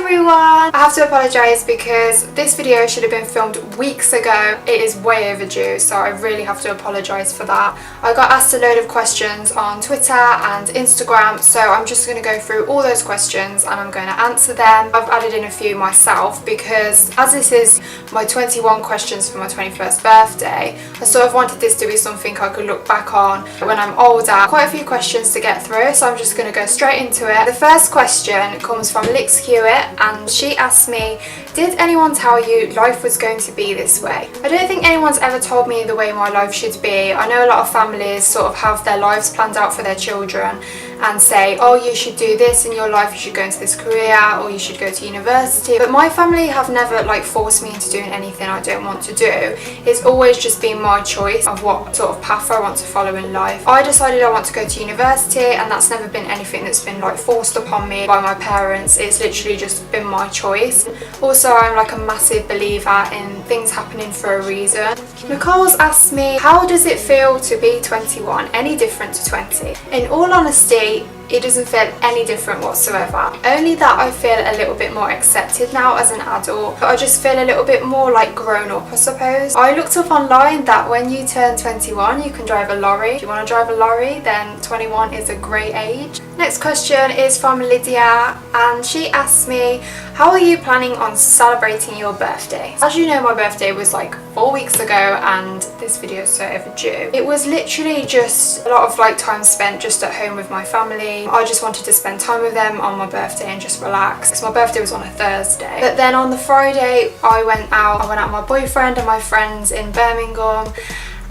everyone! I have to apologise because this video should have been filmed weeks ago. It is way overdue, so I really have to apologise for that. I got asked a load of questions on Twitter and Instagram, so I'm just going to go through all those questions and I'm going to answer them. I've added in a few myself because as this is my 21 questions for my 21st birthday, I sort of wanted this to be something I could look back on when I'm older. Quite a few questions to get through, so I'm just going to go straight into it. The first question comes from Lix Hewitt, and she asked me, did anyone tell you life was going to be this way? I don't think anyone's ever told me the way my life should be. I know a lot of families sort of have their lives planned out for their children and say, oh, you should do this in your life, you should go into this career, or you should go to university. But my family have never forced me into doing anything I don't want to do. It's always just been my choice of what sort of path I want to follow in life. I decided I want to go to university, and that's never been anything that's been forced upon me by my parents. It's literally just been my choice. Also, I'm a massive believer in things happening for a reason. Nicole's asked me, how does it feel to be 21? Any different to 20? In all honesty, it doesn't feel any different whatsoever. Only that I feel a little bit more accepted now as an adult. I just feel a little bit more grown up, I suppose. I looked up online that when you turn 21 you can drive a lorry. If you want to drive a lorry, then 21 is a great age. Next question is from Lydia, and she asked me, how are you planning on celebrating your birthday? As you know, my birthday was 4 weeks ago and this video is so overdue. It was literally just a lot of time spent just at home with my family. I just wanted to spend time with them on my birthday and just relax, because my birthday was on a Thursday. But then on the Friday I went out with my boyfriend and my friends in Birmingham,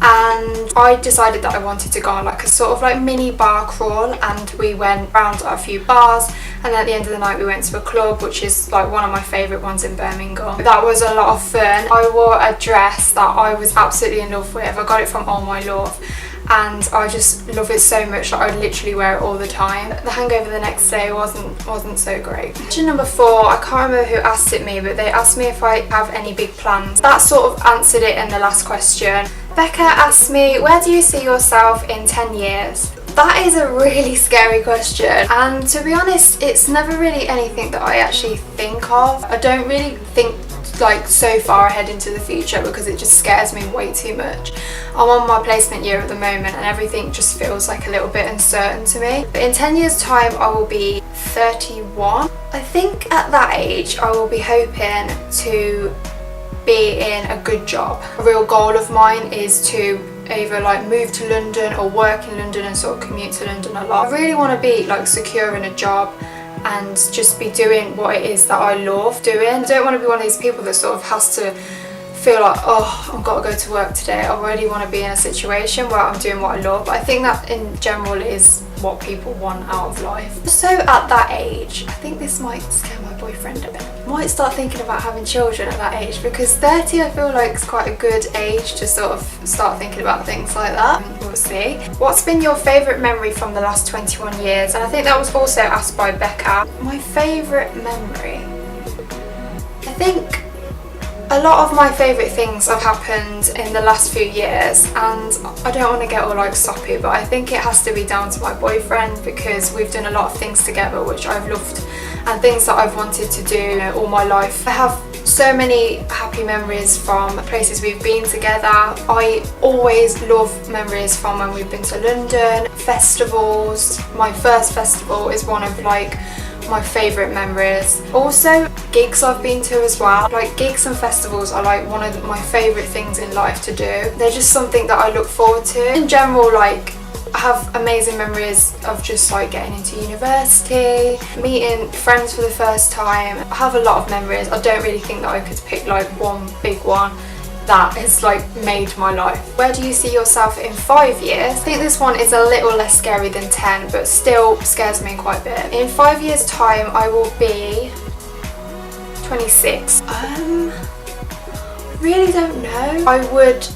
and I decided that I wanted to go on a sort of mini bar crawl, and we went round a few bars, and then at the end of the night we went to a club, which is one of my favourite ones in Birmingham. That was a lot of fun. I wore a dress that I was absolutely in love with. I got it from All My Love, and I just love it so much that I literally wear it all the time. The hangover the next day wasn't so great. Question number 4, I can't remember who asked it me, but they asked me if I have any big plans. That sort of answered it in the last question. Becca asked me, where do you see yourself in 10 years? That is a really scary question, and to be honest, it's never really anything that I actually think of. I don't really think so far ahead into the future because it just scares me way too much. I'm on my placement year at the moment and everything just feels a little bit uncertain to me. But in 10 years time I will be 31. I think at that age I will be hoping to be in a good job. A real goal of mine is to either move to London or work in London and sort of commute to London a lot. I really want to be secure in a job and just be doing what it is that I love doing. I don't want to be one of these people that sort of has to feel oh, I've got to go to work today. I really want to be in a situation where I'm doing what I love. I think that in general is what people want out of life. So at that age, I think this might scare my boyfriend a bit. I might start thinking about having children at that age, because 30 I feel is quite a good age to sort of start thinking about things like that. We'll see. What's been your favourite memory from the last 21 years? And I think that was also asked by Becca. My favourite memory? I think a lot of my favourite things have happened in the last few years, and I don't want to get all soppy, but I think it has to be down to my boyfriend, because we've done a lot of things together which I've loved and things that I've wanted to do all my life. I have so many happy memories from places we've been together. I always love memories from when we've been to London, festivals. My first festival is one of my favourite memories. Also gigs I've been to as well. Gigs and festivals are one of my favourite things in life to do. They're just something that I look forward to. In general, I have amazing memories of just getting into university, meeting friends for the first time. I have a lot of memories. I don't really think that I could pick one big one that has made my life. Where do you see yourself in 5 years? I think this one is a little less scary than 10, but still scares me quite a bit. In 5 years time I will be 26. Really don't know. I would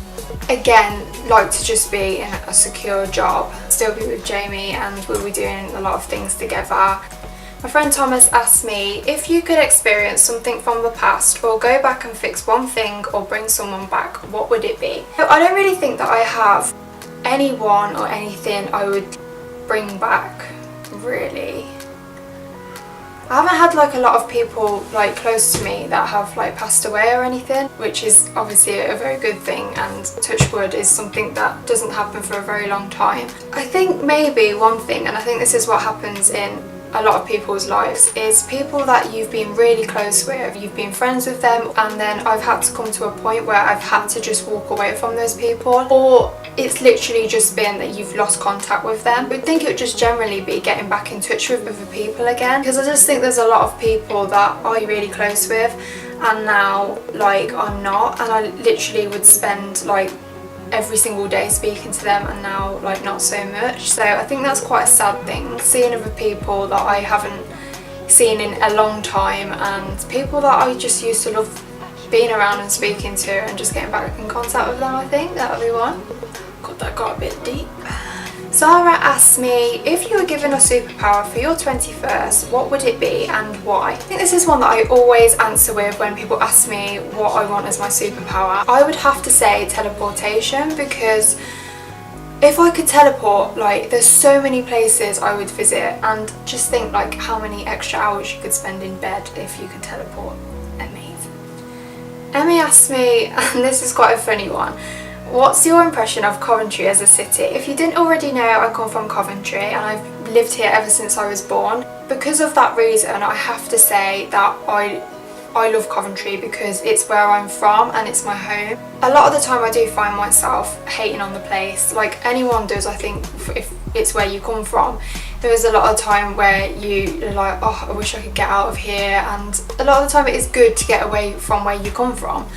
again like to just be in a secure job, still be with Jamie, and we'll be doing a lot of things together. My friend Thomas asked me, if you could experience something from the past or go back and fix one thing or bring someone back, what would it be? I don't really think that I have anyone or anything I would bring back, really. I haven't had like a lot of people like close to me that have like passed away or anything, which is obviously a very good thing, and touch wood is something that doesn't happen for a very long time. I think maybe one thing, and I think this is what happens in a lot of people's lives, is people that you've been really close with, you've been friends with them, and then I've had to come to a point where I've had to just walk away from those people, or it's literally just been that you've lost contact with them. I would think it would just generally be getting back in touch with other people again, because I just think there's a lot of people that I'm really close with and now like I'm not, and I literally would spend like every single day speaking to them, and now like not so much. So I think that's quite a sad thing, seeing other people that I haven't seen in a long time, and people that I just used to love being around and speaking to, and just getting back in contact with them. I think that would be one. God, that got a bit deep. Zara asked me, if you were given a superpower for your 21st, what would it be and why? I think this is one that I always answer with when people ask me what I want as my superpower. I would have to say teleportation, because if I could teleport, like there's so many places I would visit, and just think like how many extra hours you could spend in bed if you could teleport. Amazing. Emmy asked me, and this is quite a funny one, what's your impression of Coventry as a city? If you didn't already know, I come from Coventry and I've lived here ever since I was born. Because of that reason, I have to say that I love Coventry because it's where I'm from and it's my home. A lot of the time I do find myself hating on the place, like anyone does, I think, if it's where you come from. There is a lot of time where you're like, oh, I wish I could get out of here, and a lot of the time it is good to get away from where you come from.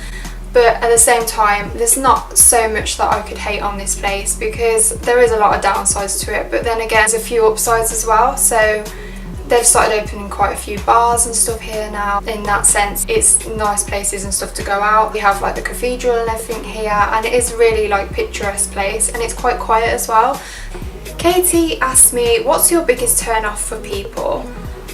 But at the same time, there's not so much that I could hate on this place, because there is a lot of downsides to it, but then again there's a few upsides as well. So they've started opening quite a few bars and stuff here now. In that sense, it's nice places and stuff to go out. We have like the cathedral and everything here, and it is really like picturesque place, and it's quite quiet as well. Katie asked me, what's your biggest turn off for people?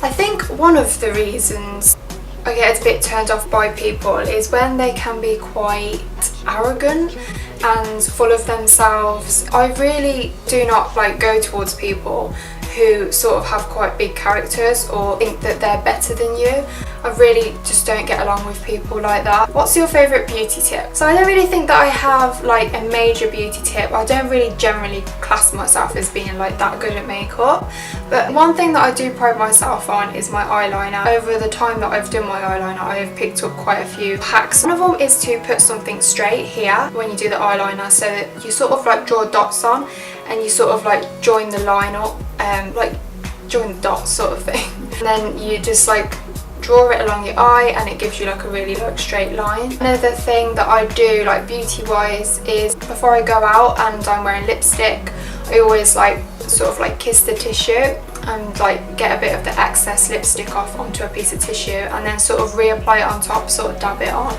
I think one of the reasons I get a bit turned off by people is when they can be quite arrogant and full of themselves. I really do not like go towards people who sort of have quite big characters or think that they're better than you. I really just don't get along with people like that. What's your favourite beauty tip? So I don't really think that I have like a major beauty tip. I don't really generally class myself as being like that good at makeup. But one thing that I do pride myself on is my eyeliner. Over the time that I've done my eyeliner, I have picked up quite a few hacks. One of them is to put something straight here when you do the eyeliner, so that you sort of like draw dots on and you sort of like join the line up, like join the dots sort of thing. And then you just like draw it along your eye and it gives you like a really like straight line. Another thing that I do like beauty wise is before I go out and I'm wearing lipstick, I always like sort of like kiss the tissue and like get a bit of the excess lipstick off onto a piece of tissue, and then sort of reapply it on top, sort of dab it on.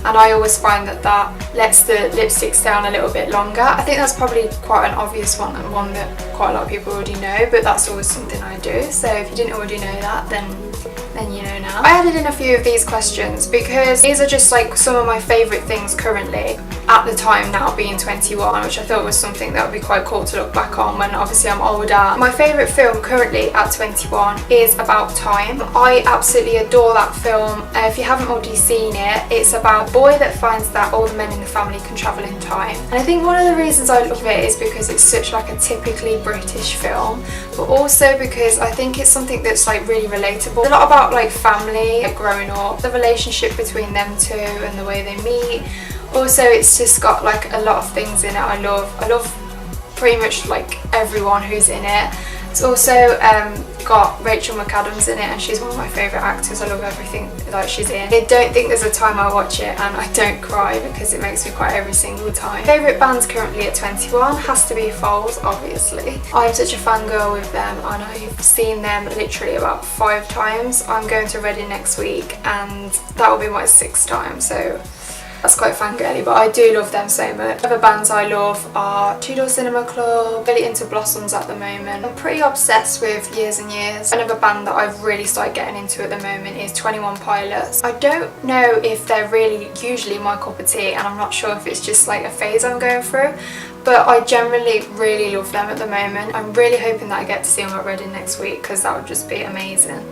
And I always find that that lets the lipstick stay on a little bit longer. I think that's probably quite an obvious one, and one that quite a lot of people already know, but that's always something I do. So if you didn't already know that, then you know now. I added in a few of these questions because these are just like some of my favourite things currently at the time, now being 21, which I thought was something that would be quite cool to look back on when obviously I'm older. My favourite film currently at 21 is About Time. I absolutely adore that film. If you haven't already seen it, it's about a boy that finds that all the men in the family can travel in time. And I think one of the reasons I love it is because it's such like a typically British film, but also because I think it's something that's like really relatable. A lot about like family, like growing up, the relationship between them two and the way they meet. Also, it's just got like a lot of things in it I love pretty much like everyone who's in it. It's also got Rachel McAdams in it, and she's one of my favourite actors. I love everything that she's in. I don't think there's a time I watch it and I don't cry, because it makes me cry every single time. Favourite bands currently at 21 has to be Foals, obviously. I'm such a fangirl with them and I've seen them literally about 5 times. I'm going to Reading next week and that will be my 6th time, so that's quite fangirly, but I do love them so much. Other bands I love are Two Door Cinema Club, really into Blossoms at the moment. I'm pretty obsessed with Years and Years. Another band that I've really started getting into at the moment is 21 Pilots. I don't know if they're really usually my cup of tea, and I'm not sure if it's just like a phase I'm going through, but I generally really love them at the moment. I'm really hoping that I get to see them at Reading next week, because that would just be amazing.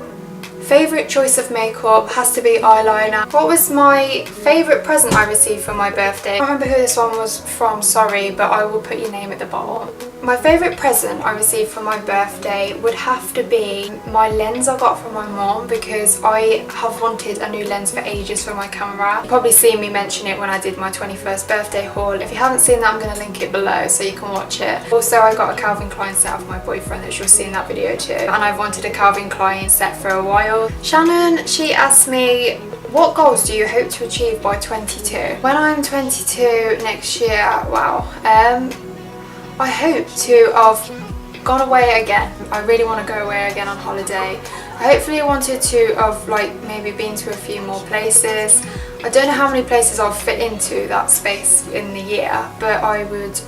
Favourite choice of makeup has to be eyeliner. What was my favourite present I received for my birthday? I can't remember who this one was from, sorry, but I will put your name at the bottom. My favourite present I received for my birthday would have to be my lens I got from my mom, because I have wanted a new lens for ages for my camera. You've probably seen me mention it when I did my 21st birthday haul. If you haven't seen that, I'm going to link it below so you can watch it. Also, I got a Calvin Klein set for my boyfriend, that you'll see in that video too. And I've wanted a Calvin Klein set for a while. Shannon, she asked me, what goals do you hope to achieve by 22? When I'm 22 next year, wow, I hope to have gone away again. I really want to go away again on holiday. I hopefully wanted to have like maybe been to a few more places. I don't know how many places I'll fit into that space in the year, but I would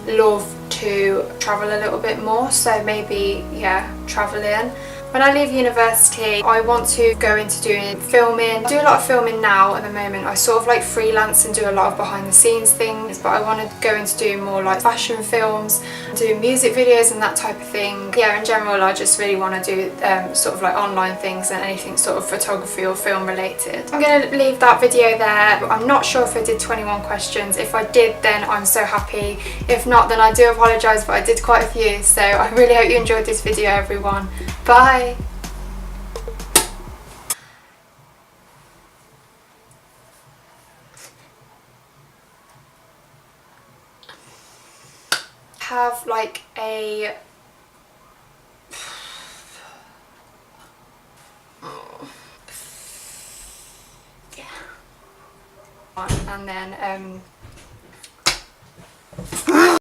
love to travel a little bit more, so maybe, yeah, traveling. When I leave university, I want to go into doing filming. I do a lot of filming now at the moment. I sort of like freelance and do a lot of behind the scenes things, but I want to go into doing more like fashion films, do music videos and that type of thing. Yeah, in general, I just really want to do sort of like online things and anything sort of photography or film related. I'm going to leave that video there. I'm not sure if I did 21 questions. If I did, then I'm so happy. If not, then I do apologise, but I did quite a few. So I really hope you enjoyed this video, everyone. Bye! Have like a yeah, and then